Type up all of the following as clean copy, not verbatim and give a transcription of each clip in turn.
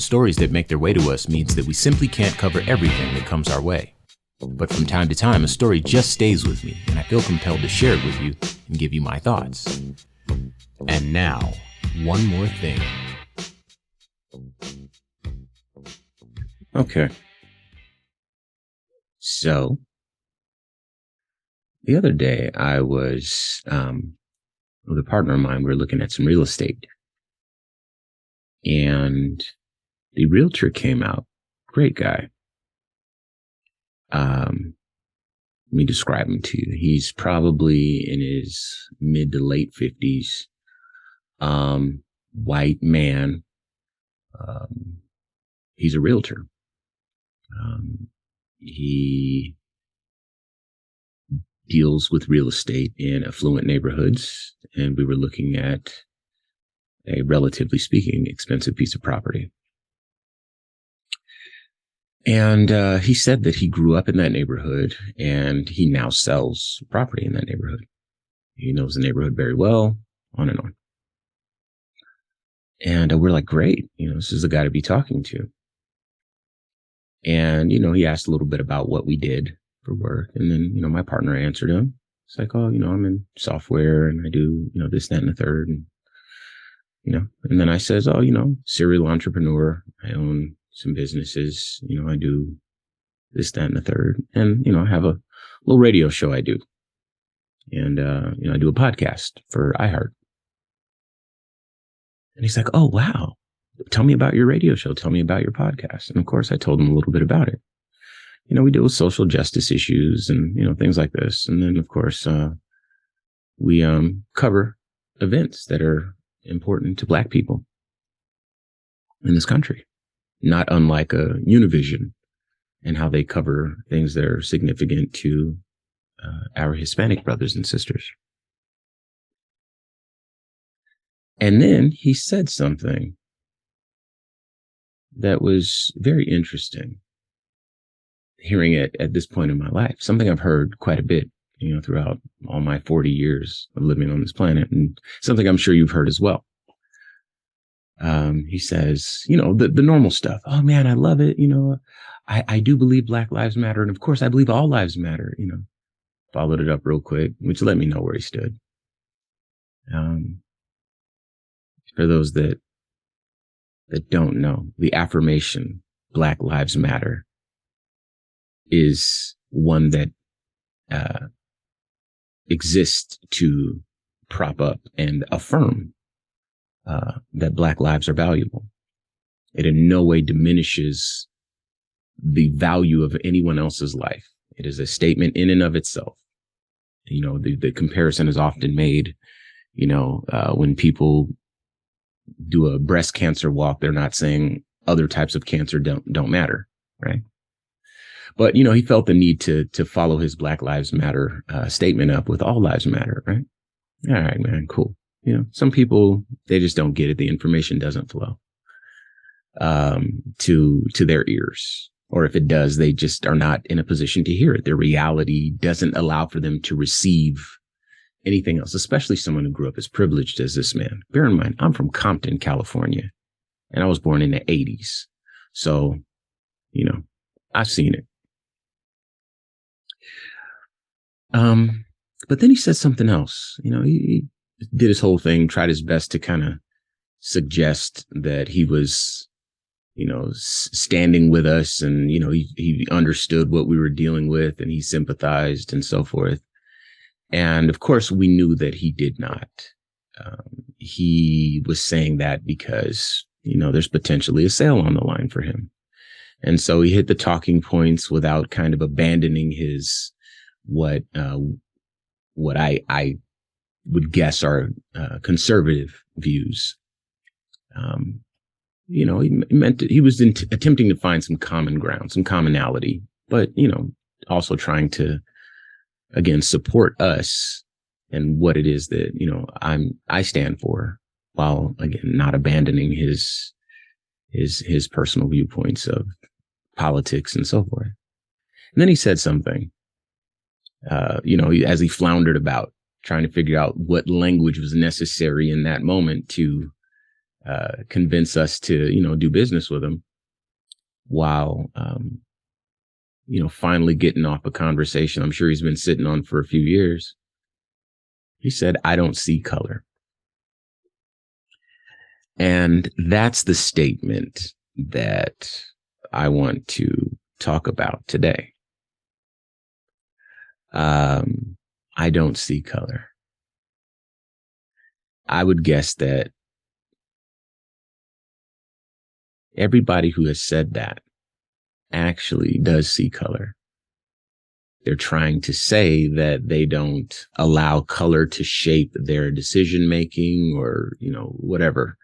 stories that make their way to us means that we simply can't cover everything that comes our way. But from time to time, a story just stays with me, and I feel compelled to share it with you and give you my thoughts. And now, one more thing. Okay. So, the other day I was with a partner of mine. We were looking at some real estate. And the realtor came out. Great guy. Let me describe him to you. He's probably in his mid to late 50s. White man. He's a realtor. He deals with real estate in affluent neighborhoods, and we were looking at a, relatively speaking, expensive piece of property. And he said that he grew up in that neighborhood, and he now sells property in that neighborhood. He knows the neighborhood very well, on and on. And we're like, great, this is the guy to be talking to. And, he asked a little bit about what we did for work. And then, my partner answered him. It's like, oh, I'm in software and I do, this, that, and the third. And, and then I says, oh, serial entrepreneur. I own some businesses. I do this, that, and the third. And, I have a little radio show I do. And, I do a podcast for iHeart. And he's like, oh, wow. Tell me about your radio show. Tell me about your podcast. And of course, I told him a little bit about it. We deal with social justice issues and, things like this. And then, of course, we cover events that are important to Black people in this country, not unlike a Univision and how they cover things that are significant to our Hispanic brothers and sisters. And then he said something that was very interesting, hearing it at this point in my life, something I've heard quite a bit, throughout all my 40 years of living on this planet, and something I'm sure you've heard as well. He says, the normal stuff. Oh man, I love it. I do believe Black Lives Matter. And of course I believe all lives matter, followed it up real quick, which let me know where he stood. For those that don't know, the affirmation Black Lives Matter is one that exists to prop up and affirm that Black lives are valuable. It in no way diminishes the value of anyone else's life. It is a statement in and of itself. The comparison is often made, when people do a breast cancer walk, they're not saying other types of cancer don't matter, right? But, he felt the need to follow his Black Lives Matter statement up with all lives matter, right? All right, man, cool. Some people, they just don't get it. The information doesn't flow to their ears. Or if it does, they just are not in a position to hear it. Their reality doesn't allow for them to receive anything else, especially someone who grew up as privileged as this man. Bear in mind, I'm from Compton, California, and I was born in the 80s. So, I've seen it. But then he said something else. He did his whole thing, tried his best to kind of suggest that he was, standing with us, and, he understood what we were dealing with, and he sympathized and so forth. And of course, we knew that he did not. He was saying that because, there's potentially a sale on the line for him. And so he hit the talking points without kind of abandoning his, what I would guess are conservative views. He was attempting to find some common ground, some commonality, but, also trying to, again, support us and what it is that, I stand for, while, again, not abandoning his personal viewpoints of politics and so forth. And then he said something, as he floundered about trying to figure out what language was necessary in that moment to convince us to, do business with him, while, finally getting off a conversation I'm sure he's been sitting on for a few years. He said, "I don't see color." And that's the statement that I want to talk about today. I don't see color. I would guess that everybody who has said that actually does see color. They're trying to say that they don't allow color to shape their decision making, or, whatever.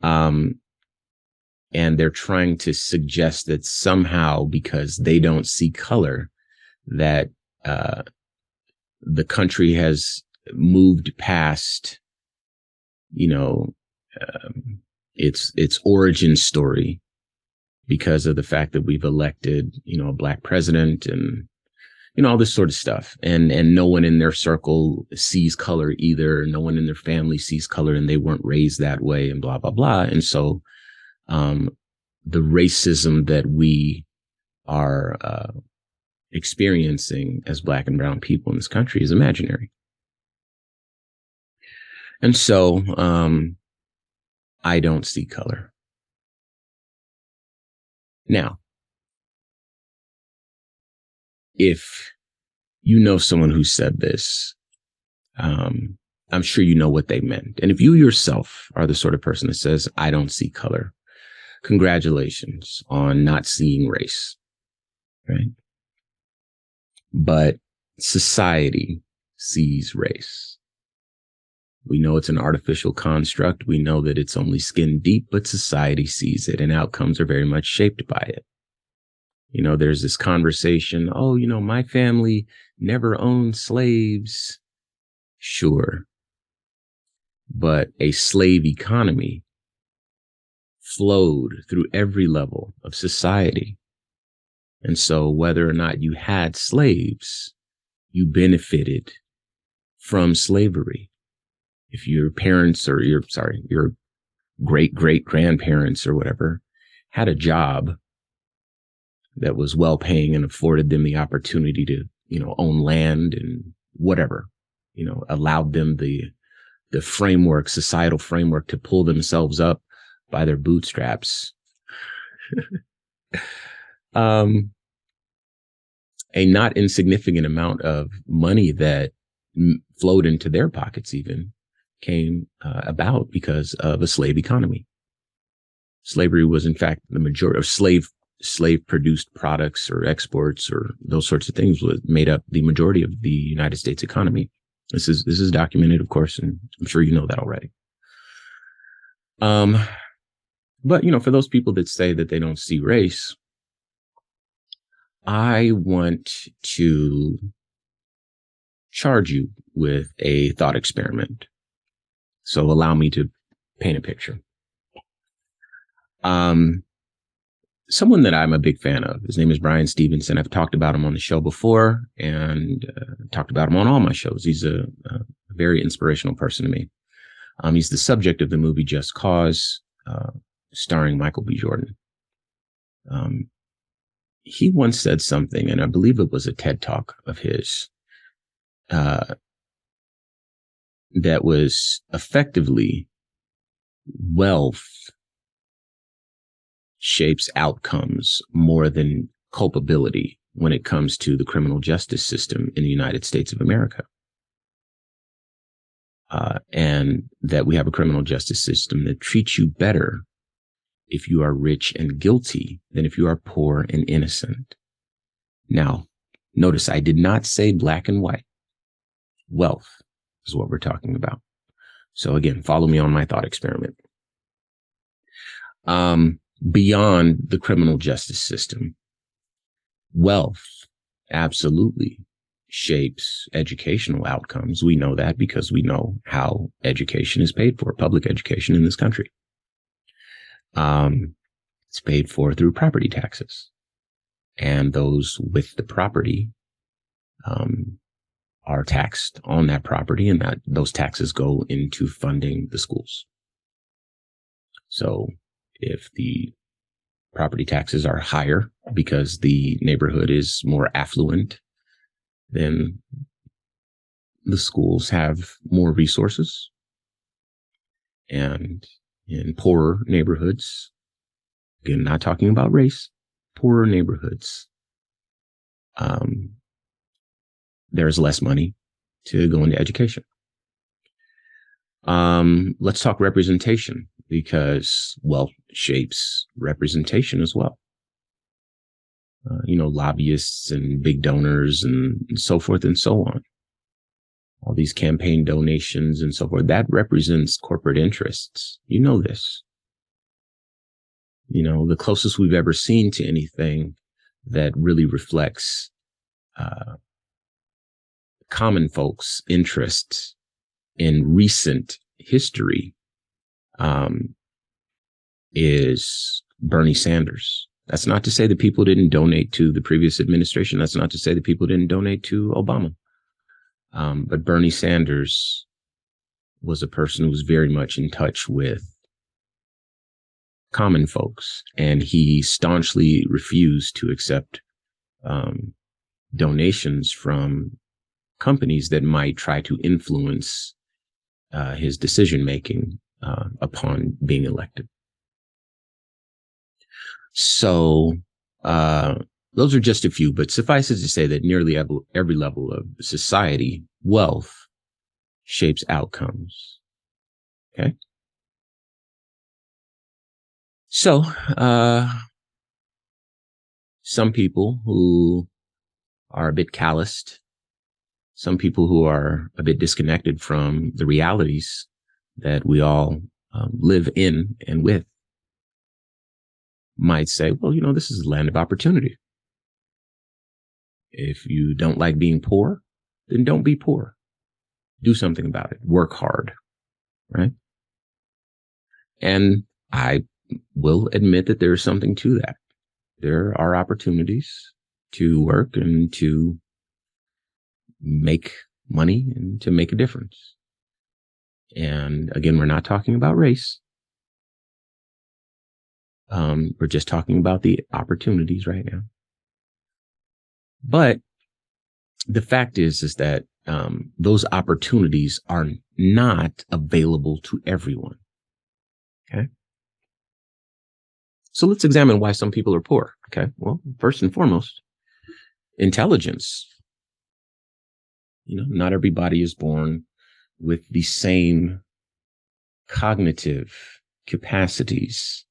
And they're trying to suggest that somehow, because they don't see color, that the country has moved past, its origin story, because of the fact that we've elected, a black president, and, all this sort of stuff. And no one in their circle sees color either. No one in their family sees color, and they weren't raised that way, and blah, blah, blah. And so, the racism that we are experiencing as black and brown people in this country is imaginary. And so, I don't see color. Now, if you know someone who said this, I'm sure you know what they meant. And if you yourself are the sort of person that says, "I don't see color," congratulations on not seeing race, right? But society sees race. We know it's an artificial construct. We know that it's only skin deep, but society sees it, and outcomes are very much shaped by it. There's this conversation, "Oh, my family never owned slaves." Sure. But a slave economy flowed through every level of society. And so whether or not you had slaves, you benefited from slavery. If your parents, or your great great grandparents or whatever, had a job that was well paying and afforded them the opportunity to, own land and whatever, allowed them the framework, societal framework, to pull themselves up by their bootstraps. A not insignificant amount of money that flowed into their pockets even came about because of a slave economy. Slavery was, in fact, the majority of slave produced products or exports or those sorts of things was made up the majority of the United States economy. This is documented, of course, and I'm sure you know that already. But for those people that say that they don't see race, I want to charge you with a thought experiment. So allow me to paint a picture. Someone that I'm a big fan of, his name is Brian Stevenson. I've talked about him on the show before, and talked about him on all my shows. He's a very inspirational person to me. He's the subject of the movie Just Cause, starring Michael B. Jordan. He once said something, and I believe it was a TED Talk of his, that was effectively, wealth shapes outcomes more than culpability when it comes to the criminal justice system in the United States of America. And that we have a criminal justice system that treats you better if you are rich and guilty than if you are poor and innocent. Now, notice I did not say black and white. Wealth is what we're talking about. So again, follow me on my thought experiment. Beyond the criminal justice system, wealth absolutely shapes educational outcomes. We know that because we know how education is paid for, public education in this country. It's paid for through property taxes. And those with the property are taxed on that property, and that those taxes go into funding the schools. So if the property taxes are higher because the neighborhood is more affluent, then the schools have more resources. And in poorer neighborhoods, again, not talking about race, poorer neighborhoods, there's less money to go into education. Let's talk representation, because wealth shapes representation as well. Lobbyists and big donors and so forth and so on. All these campaign donations and so forth, that represents corporate interests. You know this. The closest we've ever seen to anything that really reflects common folks' interests in recent history is Bernie Sanders. That's not to say that people didn't donate to the previous administration. That's not to say that people didn't donate to Obama. But Bernie Sanders was a person who was very much in touch with common folks, and he staunchly refused to accept donations from companies that might try to influence his decision making upon being elected. So those are just a few, but suffice it to say that nearly every level of society, wealth shapes outcomes. Okay. So some people who are a bit calloused, some people who are a bit disconnected from the realities that we all live in and with, might say, well, this is a land of opportunity. If you don't like being poor, then don't be poor. Do something about it. Work hard, right? And I will admit that there is something to that. There are opportunities to work and to make money and to make a difference. And again, we're not talking about race. We're just talking about the opportunities right now. But the fact is that those opportunities are not available to everyone. Okay. So let's examine why some people are poor. Okay. Well, first and foremost, intelligence. Not everybody is born with the same cognitive capacities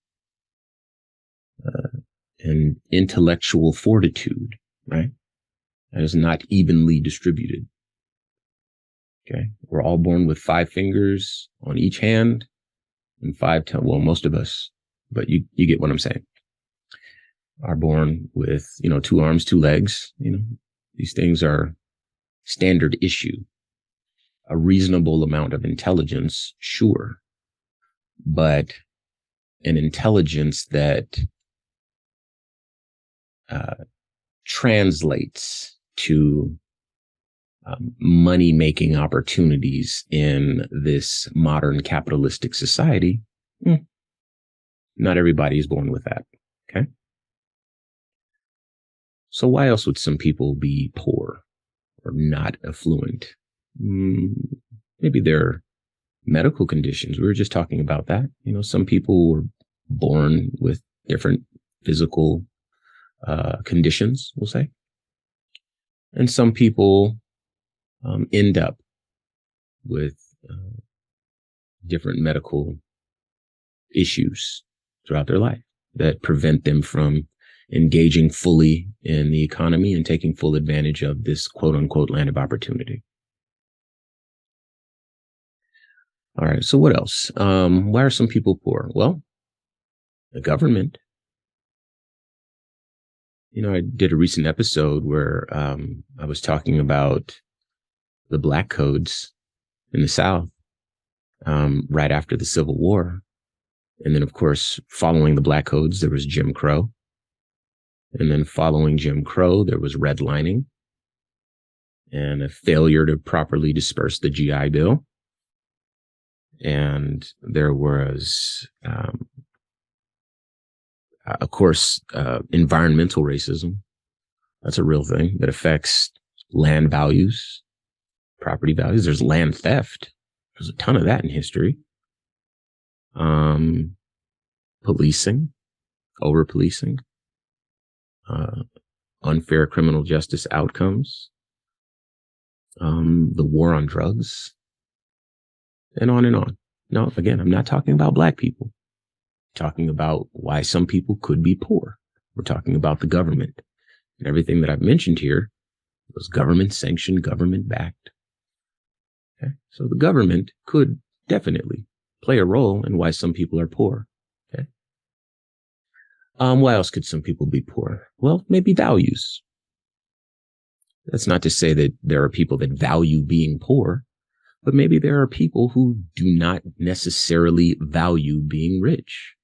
and intellectual fortitude, right? That is not evenly distributed. Okay. We're all born with 5 fingers on each hand and 5 toes. Well, most of us, but you get what I'm saying. Are born with, 2 arms, 2 legs. These things are standard issue. A reasonable amount of intelligence, sure, but an intelligence that translates to money-making opportunities in this modern capitalistic society, not everybody is born with that. Okay. So why else would some people be poor or not affluent? Maybe they're medical conditions. We were just talking about that. Some people were born with different physical conditions, we'll say. And some people end up with different medical issues throughout their life that prevent them from engaging fully in the economy and taking full advantage of this quote unquote land of opportunity. All right. So what else? Why are some people poor? Well, the government. I did a recent episode where I was talking about the black codes in the South right after the Civil War. And then, of course, following the black codes, there was Jim Crow. And then following Jim Crow, there was redlining and a failure to properly disperse the GI Bill. And there was Of course, environmental racism, that's a real thing that affects land values, property values. There's land theft. There's a ton of that in history. Policing, over policing, unfair criminal justice outcomes, the war on drugs, and on and on. No, again, I'm not talking about Black people. I'm talking about why some people could be poor. We're talking about the government. And everything that I've mentioned here was government sanctioned, government backed. Okay? So the government could definitely play a role in why some people are poor. Okay. Why else could some people be poor? Well, maybe values. That's not to say that there are people that value being poor, but maybe there are people who do not necessarily value being rich.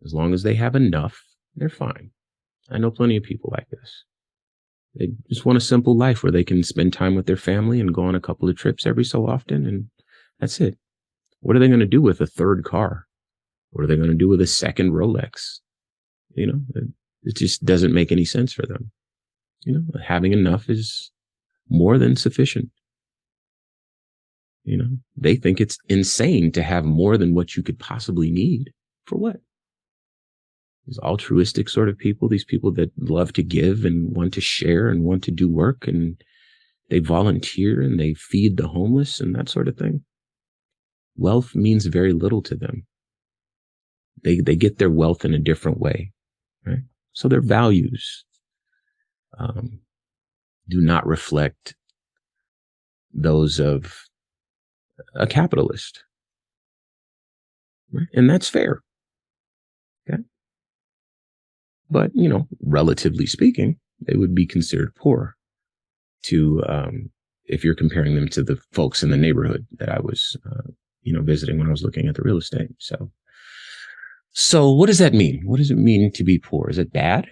As long as they have enough, they're fine. I know plenty of people like this. They just want a simple life where they can spend time with their family and go on a couple of trips every so often, and that's it. What are they going to do with a third car? What are they going to do with a second Rolex? You know, it just doesn't make any sense for them. You know, having enough is more than sufficient. You know, they think it's insane to have more than what you could possibly need. For what? These altruistic sort of people, these people that love to give and want to share and want to do work, and they volunteer and they feed the homeless and that sort of thing. Wealth means very little to them. They get their wealth in a different way, right? So their values do not reflect those of a capitalist, right? And that's fair. Okay. But, you know, relatively speaking, they would be considered poor to, if you're comparing them to the folks in the neighborhood that I was, visiting when I was looking at the real estate. So what does that mean? What does it mean to be poor? Is it bad?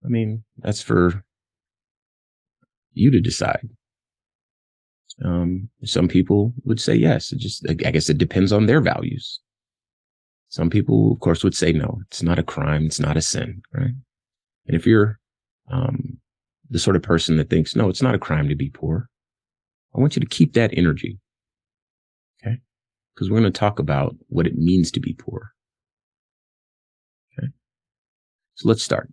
I mean, that's for you to decide. Some people would say yes. I guess it depends on their values. Some people, of course, would say no, it's not a crime. It's not a sin, right? And if you're the sort of person that thinks, no, it's not a crime to be poor, I want you to keep that energy, okay? Because we're going to talk about what it means to be poor, okay? So let's start.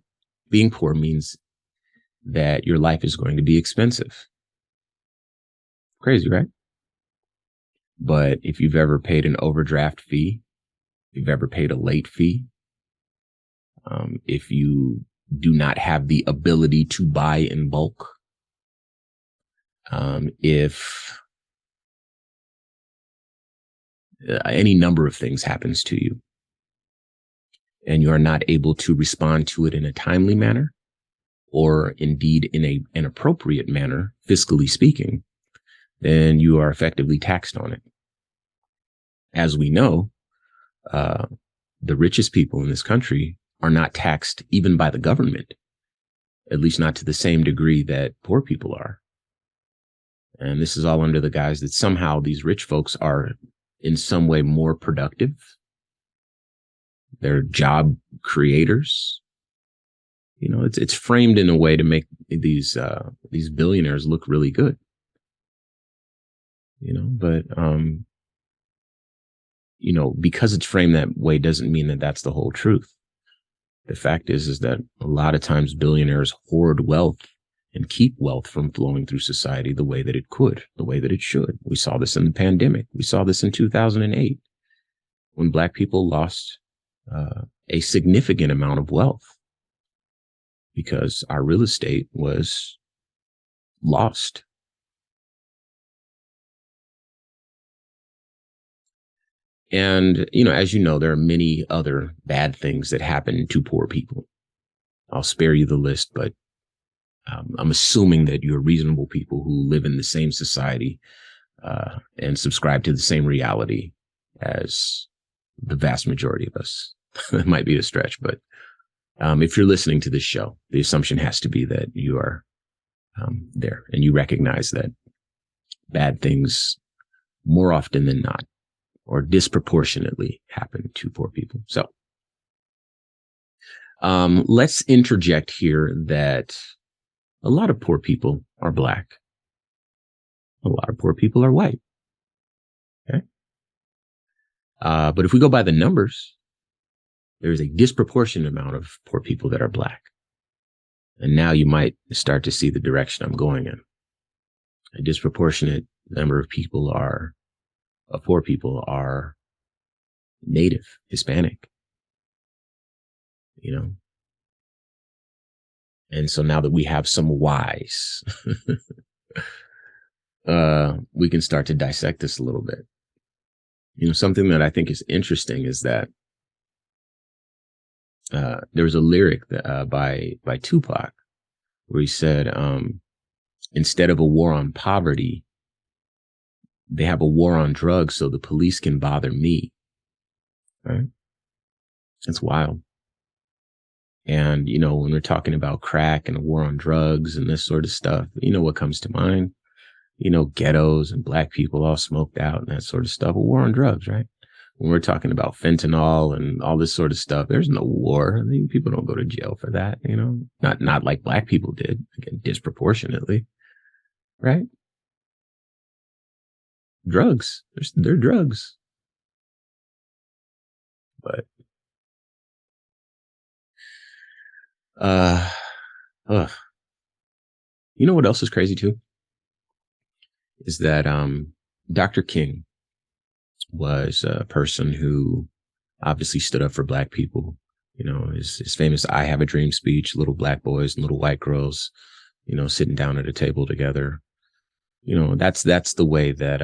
Being poor means that your life is going to be expensive. Crazy, right? But if you've ever paid an overdraft fee, if you've ever paid a late fee, if you do not have the ability to buy in bulk, if any number of things happens to you and you are not able to respond to it in a timely manner, or indeed in an appropriate manner, fiscally speaking, then you are effectively taxed on it. As we know, the richest people in this country are not taxed even by the government, at least not to the same degree that poor people are. And this is all under the guise that somehow these rich folks are in some way more productive. They're job creators. You know, it's framed in a way to make these billionaires look really good. You know, but because it's framed that way doesn't mean that that's the whole truth. The fact is that a lot of times billionaires hoard wealth and keep wealth from flowing through society the way that it could, the way that it should. We saw this in the pandemic. We saw this in 2008 when Black people lost a significant amount of wealth because our real estate was lost. And, as you know, there are many other bad things that happen to poor people. I'll spare you the list, but I'm assuming that you're reasonable people who live in the same society and subscribe to the same reality as the vast majority of us. It might be a stretch, but if you're listening to this show, the assumption has to be that you are there and you recognize that bad things more often than not or disproportionately happen to poor people. So let's interject here that a lot of poor people are Black. A lot of poor people are white. Okay. But if we go by the numbers, there is a disproportionate amount of poor people that are Black. And now you might start to see the direction I'm going in. A disproportionate number of poor people are Native, Hispanic, you know. And so now that we have some whys, we can start to dissect this a little bit. You know, something that I think is interesting is that there was a lyric that, by Tupac where he said, instead of a war on poverty, they have a war on drugs so the police can bother me. Right? That's wild. And, you know, when we're talking about crack and a war on drugs and this sort of stuff, you know what comes to mind? You know, ghettos and Black people all smoked out and that sort of stuff. A war on drugs, right? When we're talking about fentanyl and all this sort of stuff, there's no war. I mean, people don't go to jail for that, you know, not like Black people did, again, disproportionately, right? Drugs, they're drugs. But, ugh. You know what else is crazy too? Is that Dr. King was a person who obviously stood up for Black people. You know, his famous "I Have a Dream" speech, little Black boys and little white girls, you know, sitting down at a table together. You know, that's the way that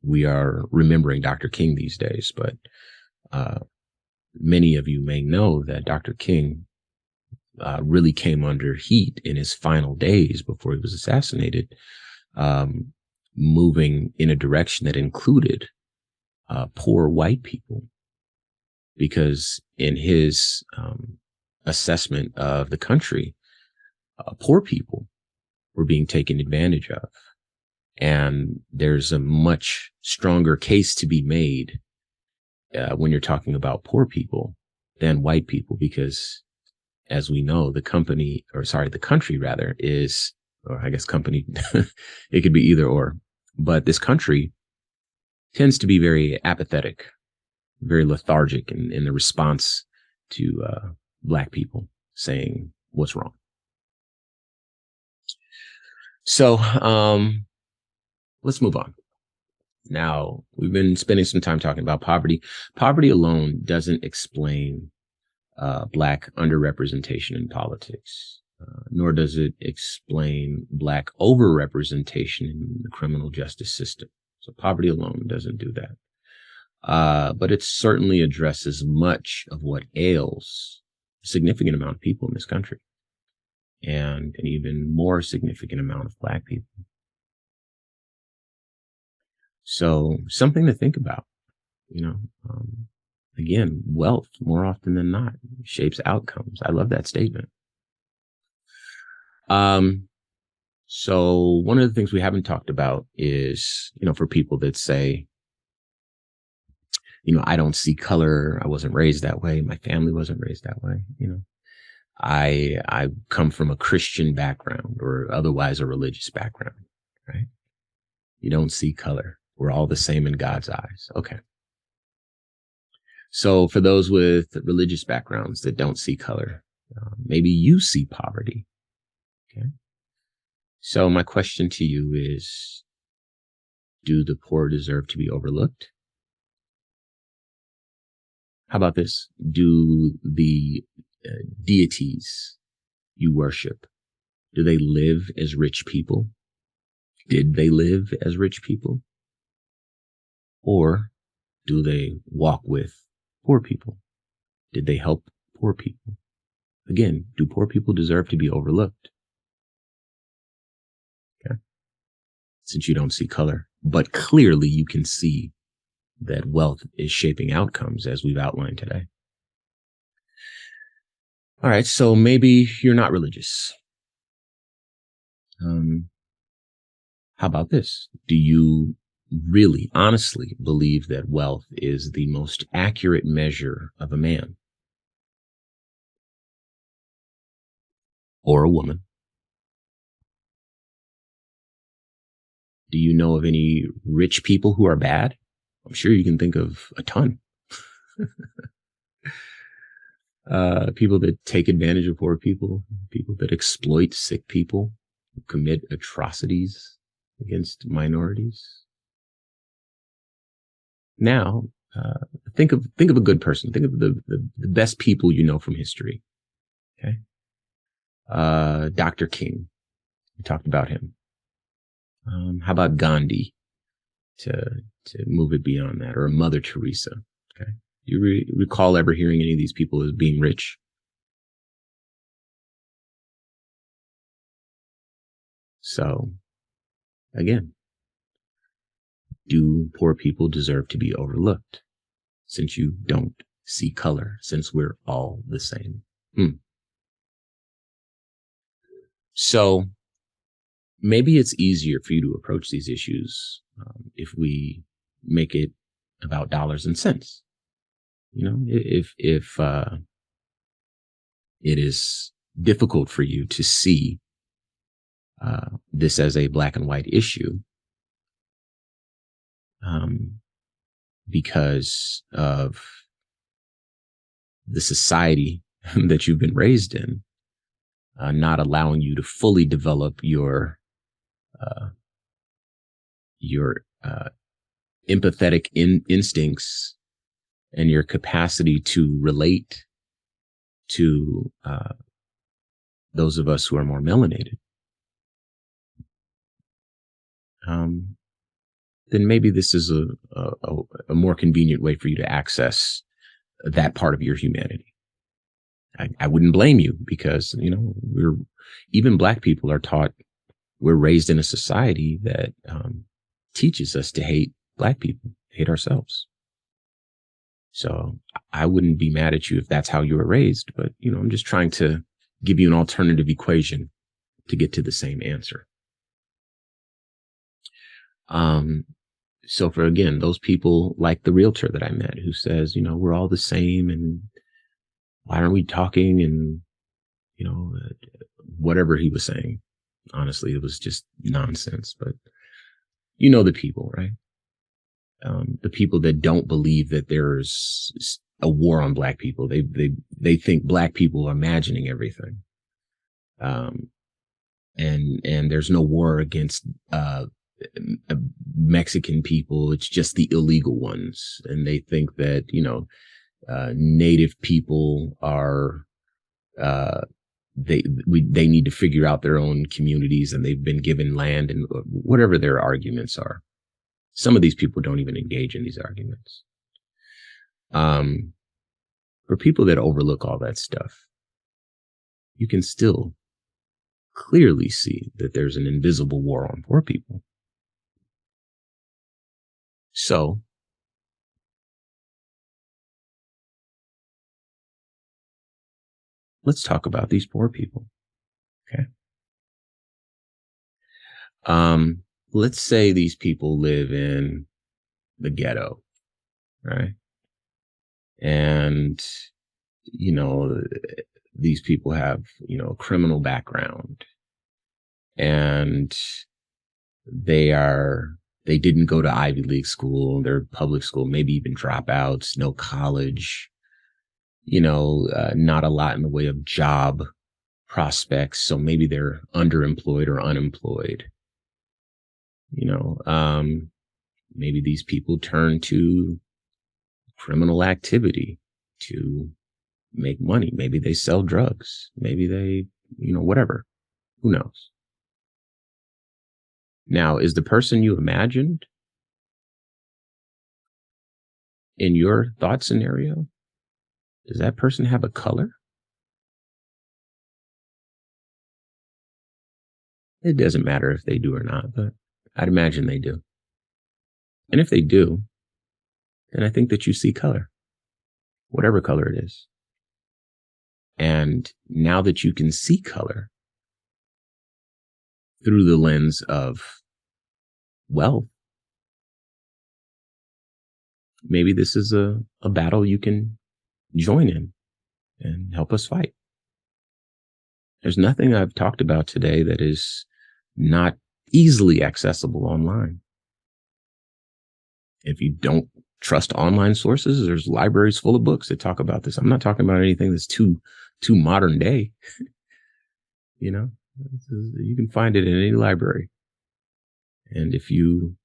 we are remembering Dr. King these days. But many of you may know that Dr. King really came under heat in his final days before he was assassinated, moving in a direction that included poor white people, because in his assessment of the country, poor people were being taken advantage of. And there's a much stronger case to be made when you're talking about poor people than white people, because as we know, the country rather is, or I guess company, it could be either or, but this country tends to be very apathetic, very lethargic in the response to Black people saying what's wrong. So let's move on. Now, we've been spending some time talking about poverty. Poverty alone doesn't explain Black underrepresentation in politics, nor does it explain Black overrepresentation in the criminal justice system. So poverty alone doesn't do that. But it certainly addresses much of what ails a significant amount of people in this country, and an even more significant amount of Black people. So something to think about, you know. Again, wealth, more often than not, shapes outcomes. I love that statement. So one of the things we haven't talked about is, you know, for people that say, you know, I don't see color, I wasn't raised that way, my family wasn't raised that way, you know. I come from a Christian background or otherwise a religious background, right? You don't see color. We're all the same in God's eyes. Okay. So for those with religious backgrounds that don't see color, maybe you see poverty. Okay. So my question to you is, do the poor deserve to be overlooked? How about this? Do the deities you worship, do they live as rich people? Did they live as rich people? Or do they walk with poor people? Did they help poor people? Again, do poor people deserve to be overlooked? Okay. Since you don't see color, but clearly you can see that wealth is shaping outcomes as we've outlined today. All right, so maybe you're not religious. How about this? Do you really honestly believe that wealth is the most accurate measure of a man or a woman. Do you know of any rich people who are bad? I'm sure you can think of a ton. People that take advantage of poor people, people that exploit sick people, who commit atrocities against minorities. Now, think of a good person. Think of the best people you know from history. Okay, Dr. King. We talked about him. How about Gandhi? To move it beyond that, or Mother Teresa. Okay, you recall ever hearing any of these people as being rich? So again, do poor people deserve to be overlooked? Since you don't see color, since we're all the same. So maybe it's easier for you to approach these issues if we make it about dollars and cents. You know, if it is difficult for you to see this as a black and white issue um, because of the society that you've been raised in, not allowing you to fully develop uh, your empathetic instincts and your capacity to relate to those of us who are more melanated, um, then maybe this is a more convenient way for you to access that part of your humanity. I wouldn't blame you because, you know, even black people are taught, we're raised in a society that teaches us to hate black people, hate ourselves. So I wouldn't be mad at you if that's how you were raised, but, you know, I'm just trying to give you an alternative equation to get to the same answer. Um, so for, again, those people like the realtor that I met who says, you know, we're all the same and why aren't we talking? And, you know, whatever he was saying, honestly, it was just nonsense, but you know, the people, right? The people that don't believe that there's a war on black people. They think black people are imagining everything. Um, and there's no war against, Mexican people. It's just the illegal ones. And they think that, you know, native people are, they need to figure out their own communities and they've been given land and whatever their arguments are. Some of these people don't even engage in these arguments. For people that overlook all that stuff, you can still clearly see that there's an invisible war on poor people. So let's talk about these poor people. Okay. Let's say these people live in the ghetto, right? And, you know, these people have, you know, a criminal background and they didn't go to Ivy League school, they're public school, maybe even dropouts, no college, you know, not a lot in the way of job prospects. So maybe they're underemployed or unemployed. You know, maybe these people turn to criminal activity to make money. Maybe they sell drugs. Maybe they, you know, whatever. Who knows? Now, is the person you imagined in your thought scenario, does that person have a color? It doesn't matter if they do or not, but I'd imagine they do. And if they do, then I think that you see color, whatever color it is. And now that you can see color through the lens of wealth, maybe this is a battle you can join in and help us fight. There's nothing I've talked about today that is not easily accessible online. If you don't trust online sources, there's libraries full of books that talk about this. I'm not talking about anything that's too modern day. You know, you can find it in any library. And if you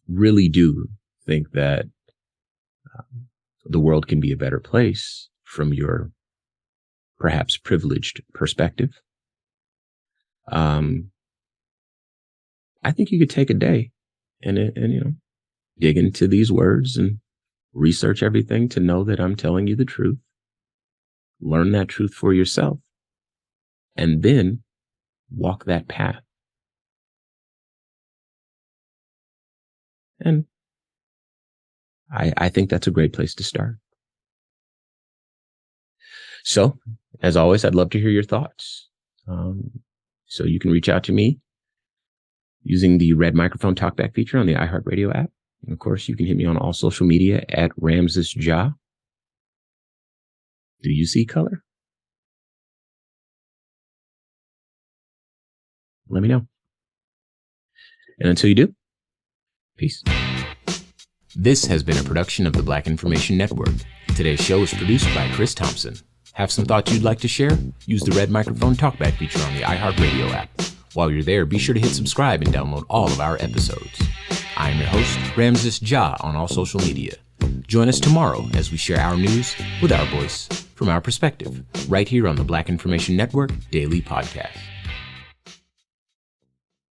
really do think that the world can be a better place from your perhaps privileged perspective, I think you could take a day and dig into these words and research everything to know that I'm telling you the truth. Learn that truth for yourself, and then walk that path. And I think that's a great place to start. So, as always, I'd love to hear your thoughts. So you can reach out to me using the red microphone talkback feature on the iHeartRadio app. And of course, you can hit me on all social media at RamsesJah. Do you see color? Let me know. And until you do, peace. This has been a production of the Black Information Network. Today's show is produced by Chris Thompson. Have some thoughts you'd like to share? Use the red microphone talkback feature on the iHeartRadio app. While you're there, be sure to hit subscribe and download all of our episodes. I am your host, RamsesJah, on all social media. Join us tomorrow as we share our news with our voice, from our perspective, right here on the Black Information Network Daily Podcast.